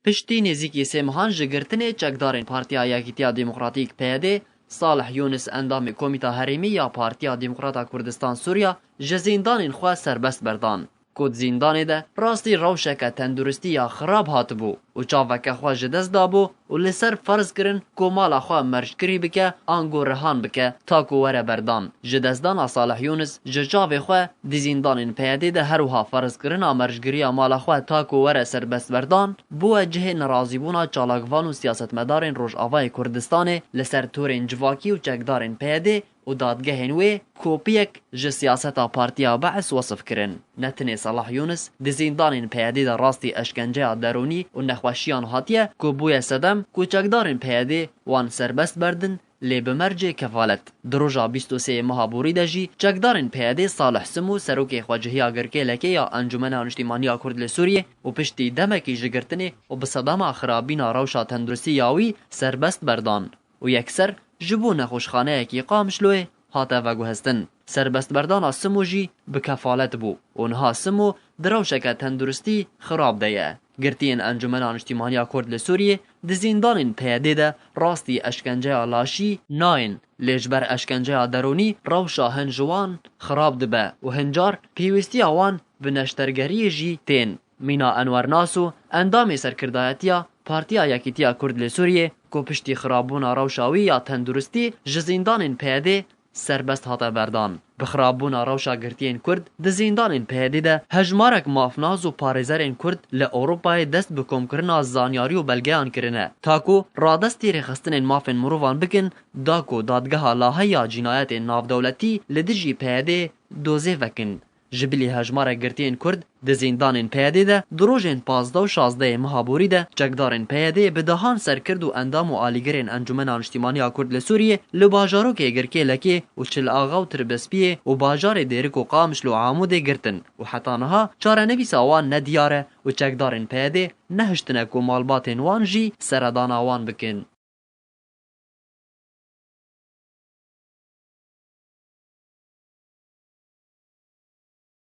پشتی نزیکی سه مهان جگرتنه چکدارین پارتیا یکیتیا دموکراتیک پیاده صالح یونس اندام کمیتا هریمی یا پارتیا دموکراتا کردستان سوریا جزیندان خوا سربست بردان. کود زیندان ده راستی روشک تندرستی یا خراب هات بو و چاوک خوا جدست دابو و لسر فرض کرن کو مالا خوا مرشکری بکه آنگو رهان بکه تا کو وره بردان. جدستدان صالح یونس جچاو خوا دی زیندان پیاده ده هروها فرض کرن مرشکری مالا خوا تا کو وره سربست بردان بو جه نرازیبونا چالاکوان و سیاستمدارین روش آوای کردستان لسر تورین جواکی و چکدارین پیاده و دادگهین وی کوپیک جه سیاستا پارتیا بعث وصف کرن. نتنه صلاح یونس دی زیندان پیاده ده راستی اشکنجه درونی و نخوشیان هاتیه کو بوی سدم کو چکدارین پیاده وان سربست بردن لی بمرج کفالت. دروجا 23 مهابوری دجی چکدارین پیاده صالح سمو سروک خواجهی آگرکه لکه یا انجمن انشتیمانی کرد لسوریه و پشتی دمکی جگرتنه و بصدام خرابین روشا تندرستی یاوی سربست بردان و یکسر جبو نخوشخانه کی قامشلوه هاته وگو هستن. سربست بردان سمو جی بکفالت بو اونها سمو دروشک تندرستی خراب دیه. گرتین انجمن انشتیمانی کرد لسوریه دی زیندان پیاده ده راستی اشکنجه لاشی ناین لیجبر اشکنجه درونی روشا هنجوان خراب دبه و هنجار پیوستی آوان به نشترگری جی تین. مینا انور ناسو اندام سرکردایتیا پارتیا یکیتیا کرد لسوریه کو پشتی خرابون روشاوی یا تندرستی جزیندان پیاده سربست هاته بردان. بخرابون روشا گرتین کرد د زیندان پیاده ده هجمارک مافناز و پارێزەرên کرد ل اروپای دست به کۆمکردنا زانیاری و بلگیان کرنه تاکو رادستی رخستنên mafên mirovan bikin dako dadgeha laheya cinayetên navdewletî li dijî پیاده dozê vekin. جبلی هجمار گرتین کرد د زیندان پیاده ده دروژن 15 و 16 مهابوری ده چکدارن پیاده به دهان سرکرد و اندام و آلیگرین انجمن انشتیمانی کرد لسوریه لباجارو که گرکه لکه و چل آغا و تربسپیه و باجار دیرک و قامشلو عاموده گرتن و حتی نها چاره نویس آوان ندیاره و چکدارن پیاده نهشتنک و مالبات وان جی سردان آوان بکن.